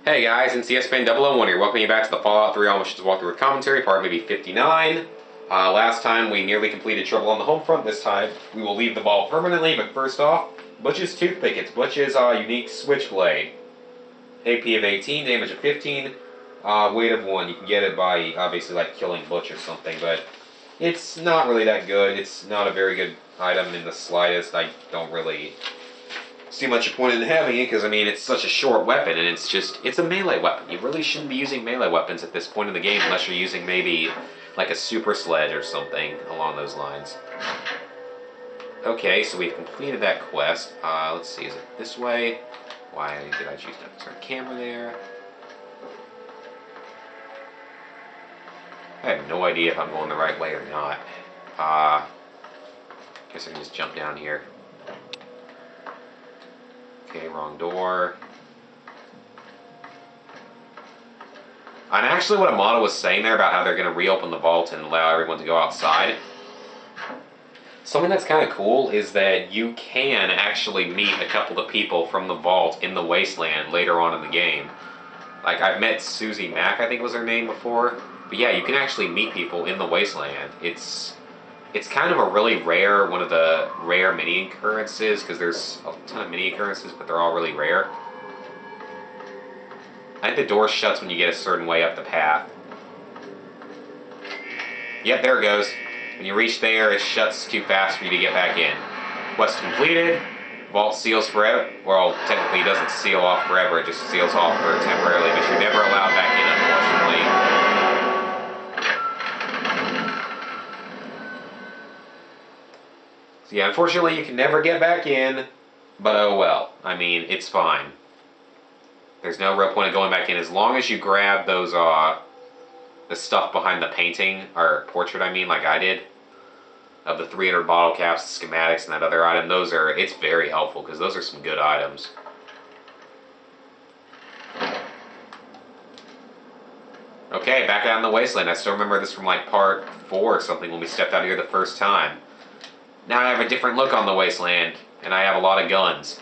Hey guys, it's CSPan001 here, welcoming you back to the Fallout 3 All Missions Walkthrough with Commentary, part maybe 59. Last time we nearly completed Trouble on the Homefront. This time we will leave the vault permanently, but first off, Butch's Toothpick. It's Butch's unique switchblade. AP of 18, damage of 15, weight of 1. You can get it by obviously like killing Butch or something, but it's not really that good. It's not a very good item in the slightest. I don't really see much point in having it because, I mean, it's such a short weapon and it's a melee weapon. You really shouldn't be using melee weapons at this point in the game unless you're using maybe like a super sledge or something along those lines. Okay, so we've completed that quest. Let's see, is it this way? Why did I choose that? Is there a camera there? I have no idea if I'm going the right way or not. Guess I can just jump down here. Okay, wrong door. And actually what Amada was saying there about how they're going to reopen the vault and allow everyone to go outside. Something that's kind of cool is that you can actually meet a couple of people from the vault in the wasteland later on in the game. Like, I've met Susie Mack, I think was her name before. But yeah, you can actually meet people in the wasteland. It's kind of a really rare, one of the rare mini occurrences, because there's a ton of mini occurrences, but they're all really rare. I think the door shuts when you get a certain way up the path. Yep, there it goes. When you reach there, it shuts too fast for you to get back in. Quest completed. Vault seals forever. Well, technically it doesn't seal off forever, it just seals off for temporarily, but you're never allowed back in, unfortunately. So yeah, unfortunately you can never get back in, but oh well. I mean, it's fine. There's no real point of going back in as long as you grab those, the stuff behind the painting, or portrait I mean, like I did, of the 300 bottle caps, the schematics, and that other item. It's very helpful, because those are some good items. Okay, back out in the wasteland. I still remember this from like part 4 or something when we stepped out here the first time. Now I have a different look on the wasteland, and I have a lot of guns.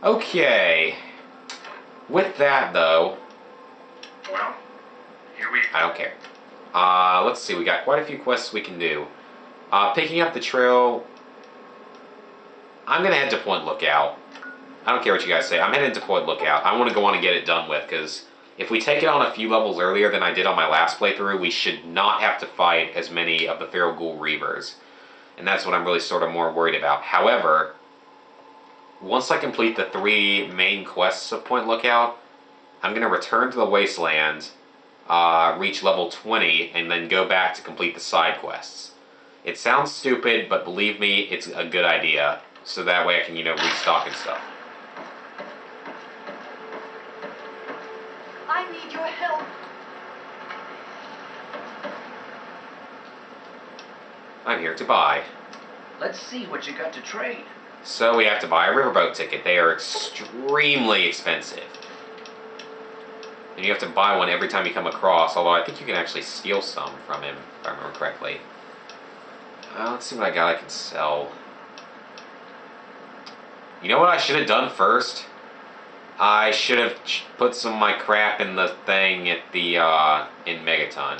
Okay. With that, though... Well, here we... I don't care. Let's see, we got quite a few quests we can do. Picking up the trail... I'm going to head to Point Lookout. I don't care what you guys say. I'm headed to Point Lookout. I want to go on and get it done with, because if we take it on a few levels earlier than I did on my last playthrough, we should not have to fight as many of the Feral Ghoul Reavers. And that's what I'm really sort of more worried about. However, once I complete the 3 main quests of Point Lookout, I'm going to return to the Wasteland, reach level 20, and then go back to complete the side quests. It sounds stupid, but believe me, it's a good idea. So that way I can, restock and stuff. I need your help. I'm here to buy. Let's see what you got to trade. So we have to buy a riverboat ticket. They are extremely expensive. And you have to buy one every time you come across, although I think you can actually steal some from him, if I remember correctly. Let's see what I got I can sell. You know what I should have done first? I should have put some of my crap in the thing at the, in Megaton.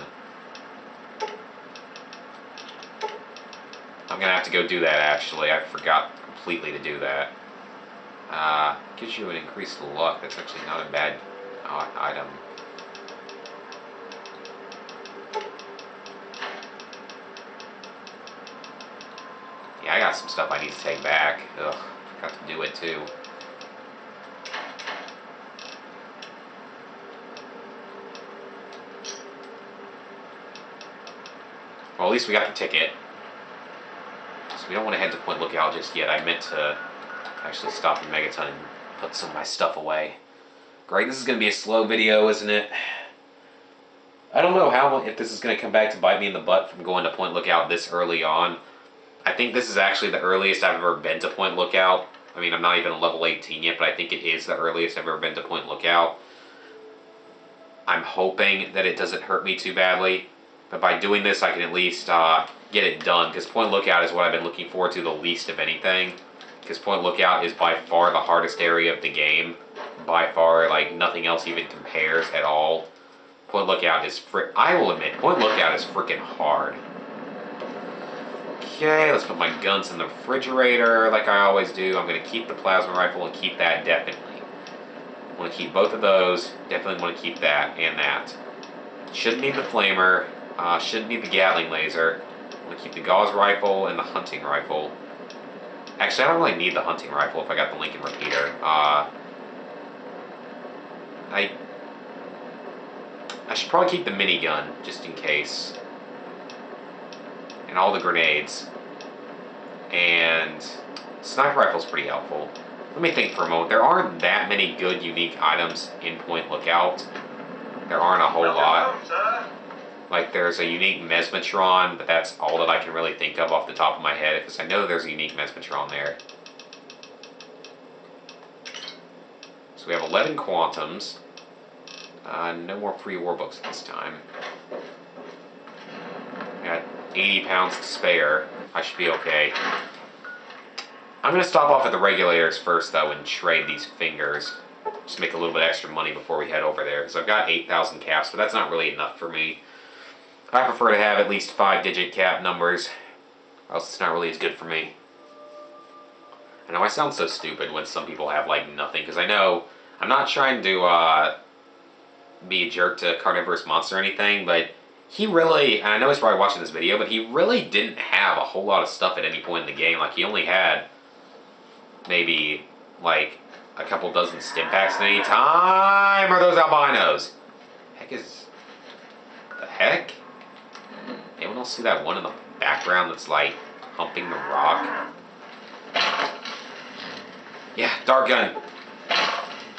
I'm gonna have to go do that, actually. I forgot completely to do that. Gives you an increased luck. That's actually not a bad item. Yeah, I got some stuff I need to take back. Ugh, forgot to do it, too. Well, at least we got the ticket. So we don't want to head to Point Lookout just yet. I meant to actually stop in Megaton and put some of my stuff away. Great, this is going to be a slow video, isn't it? I don't know if this is going to come back to bite me in the butt from going to Point Lookout this early on. I think this is actually the earliest I've ever been to Point Lookout. I mean, I'm not even level 18 yet, but I think it is the earliest I've ever been to Point Lookout. I'm hoping that it doesn't hurt me too badly. But by doing this, I can at least get it done, because Point Lookout is what I've been looking forward to the least of anything. Because Point Lookout is by far the hardest area of the game. by far, like, nothing else even compares at all. Point Lookout is I will admit, Point Lookout is freaking hard. Okay, let's put my guns in the refrigerator like I always do. I'm going to keep the plasma rifle and keep that definitely. I want to keep both of those. Definitely want to keep that and that. Shouldn't need the flamer. Shouldn't need the Gatling laser. I'm going to keep the gauze rifle and the hunting rifle. Actually, I don't really need the hunting rifle if I got the Lincoln repeater. I should probably keep the minigun, just in case. And all the grenades. And sniper rifle's pretty helpful. Let me think for a moment. There aren't that many good, unique items in Point Lookout. There aren't a whole lot. Like, there's a unique Mesmatron, but that's all that I can really think of off the top of my head, because I know there's a unique Mesmatron there. So we have 11 Quantums. No more free war books this time. Got 80 pounds to spare. I should be okay. I'm going to stop off at the regulators first, though, and trade these fingers. Just make a little bit extra money before we head over there, because I've got 8,000 caps, but that's not really enough for me. I prefer to have at least 5-digit cap numbers, or else it's not really as good for me. I know I sound so stupid when some people have, like, nothing, because I know I'm not trying to be a jerk to Carnivorous Monster or anything, but he really, and I know he's probably watching this video, but he really didn't have a whole lot of stuff at any point in the game. Like, he only had maybe, like, a couple dozen stim packs at any time. Are those albinos? The heck? Anyone else see that one in the background that's, like, humping the rock? Yeah, Dart Gun.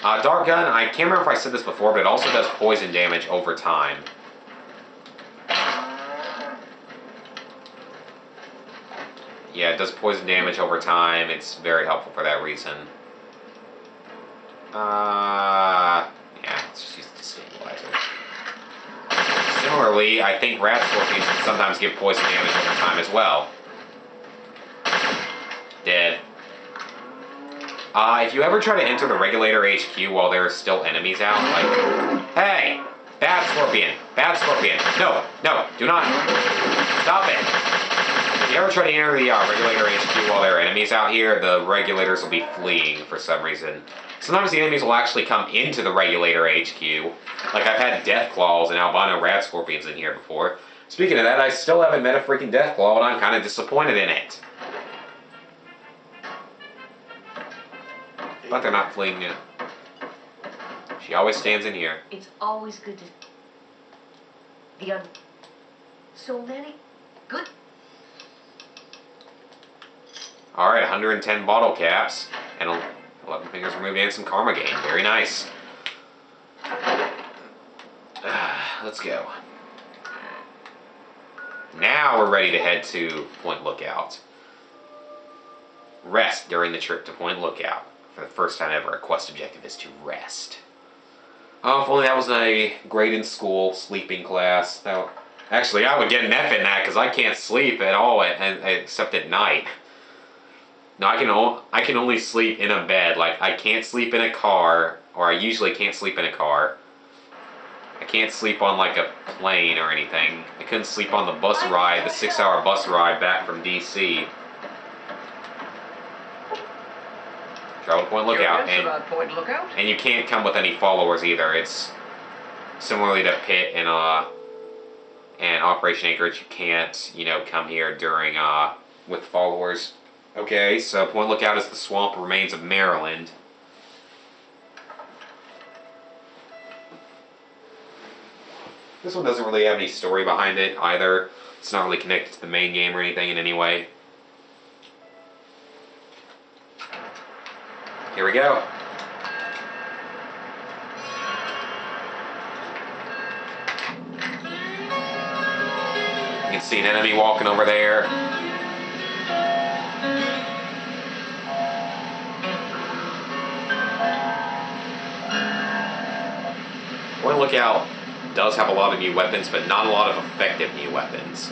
Dart Gun, I can't remember if I said this before, but it also does poison damage over time. Yeah, it does poison damage over time. It's very helpful for that reason. Yeah, let's just use the stabilizer. Similarly, I think rat scorpions can sometimes give poison damage over time as well. Dead. If you ever try to enter the regulator HQ while there are still enemies out, like, hey, bad scorpion, no, do not, stop it. If you ever try to enter the regulator HQ while there are enemies out here, the regulators will be fleeing for some reason. Sometimes the enemies will actually come into the regulator HQ. Like, I've had death claws and albino rat scorpions in here before. Speaking of that, I still haven't met a freaking death claw, and I'm kind of disappointed in it. But they're not fleeing yet. She always stands in here. It's always good to... So many? Good. Alright, 110 bottle caps. And 11 fingers removed and some karma gain. Very nice. Let's go. Now we're ready to head to Point Lookout. Rest during the trip to Point Lookout. For the first time ever, a quest objective is to rest. Oh, if only that was a grade in school, sleeping class. Actually, I would get an F in that because I can't sleep at all except at night. No, I can only sleep in a bed. Like, I can't sleep in a car, or I usually can't sleep in a car. I can't sleep on, like, a plane or anything. I couldn't sleep on the bus ride, the 6-hour bus ride back from D.C. Travel to Point Lookout, and you can't come with any followers either. It's similarly to Pit and Operation Anchorage. You can't, come here during with followers. Okay, so Point Lookout is the swamp remains of Maryland. This one doesn't really have any story behind it either. It's not really connected to the main game or anything in any way. Here we go. You can see an enemy walking over there. Point Lookout does have a lot of new weapons, but not a lot of effective new weapons.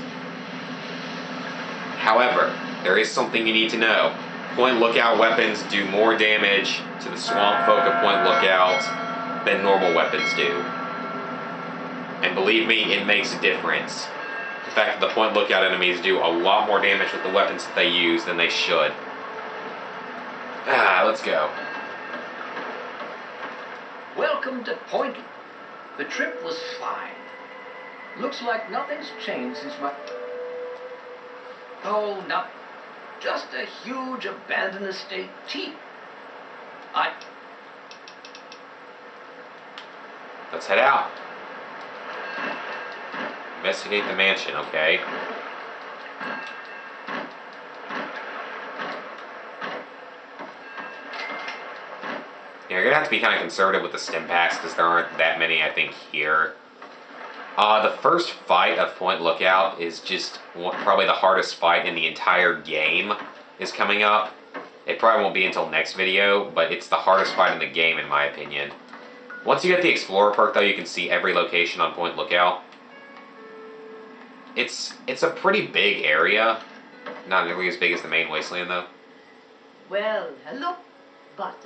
However, there is something you need to know. Point Lookout weapons do more damage to the swamp folk of Point Lookout than normal weapons do. And believe me, it makes a difference. The fact that the Point Lookout enemies do a lot more damage with the weapons that they use than they should. Let's go. Welcome to Point. The trip was fine. Looks like nothing's changed since my... Oh, not just a huge abandoned estate Let's head out. Investigate the mansion, okay? Yeah, you're gonna have to be kind of conservative with the stim packs because there aren't that many, I think, here. The first fight of Point Lookout is just probably the hardest fight in the entire game is coming up. It probably won't be until next video, but it's the hardest fight in the game in my opinion. Once you get the Explorer perk though, you can see every location on Point Lookout. It's a pretty big area. Not nearly as big as the main wasteland though. Well, hello, but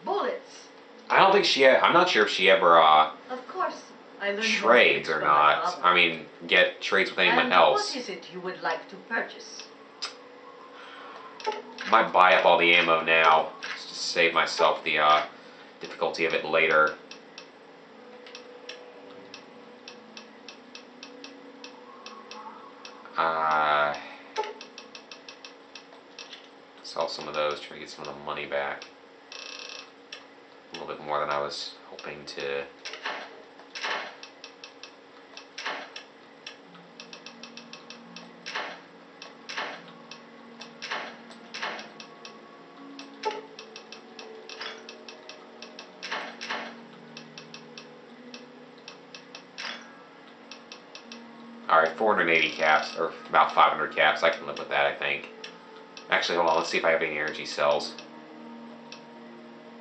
bullets. I don't think I'm not sure if she ever, Of course, I learned trades or from my not. father. I mean, get trades with anyone And else. what is it you would like to purchase? Might buy up all the ammo now, just to save myself the difficulty of it later. Sell some of those, try to get some of the money back. A little bit more than I was hoping to. Alright, 480 caps, or about 500 caps. I can live with that, I think. Actually, hold on, let's see if I have any energy cells.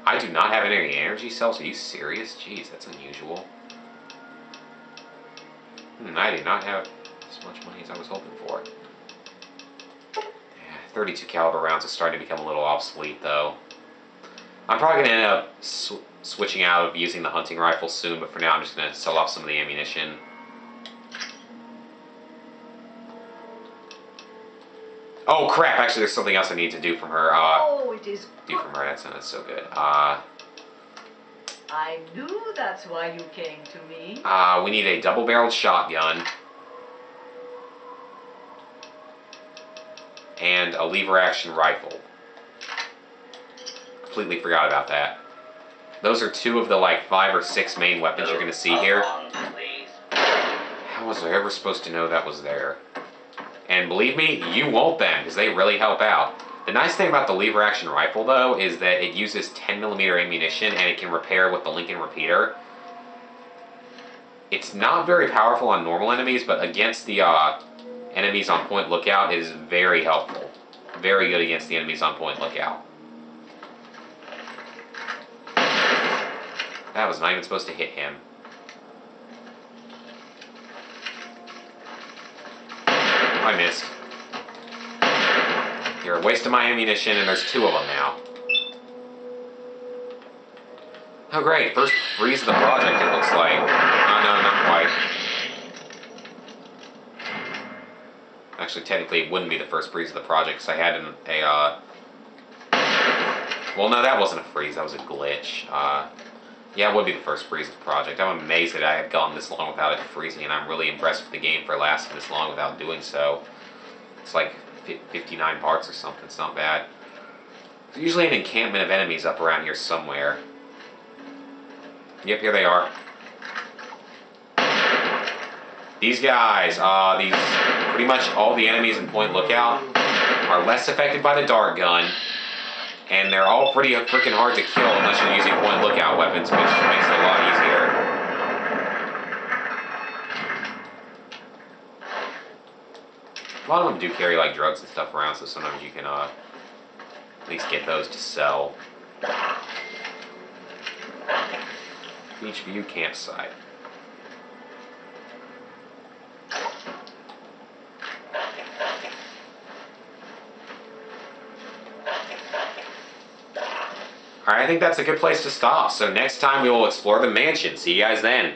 I do not have any energy cells? Are you serious? Jeez, that's unusual. I do not have as much money as I was hoping for. 32 caliber rounds is starting to become a little obsolete, though. I'm probably going to end up switching out of using the hunting rifle soon, but for now I'm just going to sell off some of the ammunition. Oh crap, actually there's something else I need to do from her. It is Do from her, that's so good. I knew that's why you came to me. We need a double-barreled shotgun. And a lever-action rifle. Completely forgot about that. Those are two of the, like, 5 or 6 main weapons you're going to see here. How was I ever supposed to know that was there? And believe me, you won't then, because they really help out. The nice thing about the lever-action rifle, though, is that it uses 10mm ammunition, and it can repair with the Lincoln repeater. It's not very powerful on normal enemies, but against the enemies on Point Lookout, it is very helpful. Very good against the enemies on Point Lookout. That was not even supposed to hit him. I missed. You're a waste of my ammunition, and there's 2 of them now. Oh great, first freeze of the project it looks like. Oh no, not quite. Actually, technically it wouldn't be the first freeze of the project, because I had well no, that wasn't a freeze, that was a glitch. Yeah, it would be the first freeze of the project. I'm amazed that I have gone this long without it freezing, and I'm really impressed with the game for lasting this long without doing so. It's like 59 parts or something, it's not bad. There's usually an encampment of enemies up around here somewhere. Yep, here they are. These guys, pretty much all the enemies in Point Lookout are less affected by the dart gun, and they're all pretty freaking hard to kill unless you're using Point Lookout weapons, which makes it a lot easier. A lot of them do carry like drugs and stuff around, so sometimes you can at least get those to sell. Beach View Campsite. I think that's a good place to stop. So next time we will explore the mansion. See you guys then.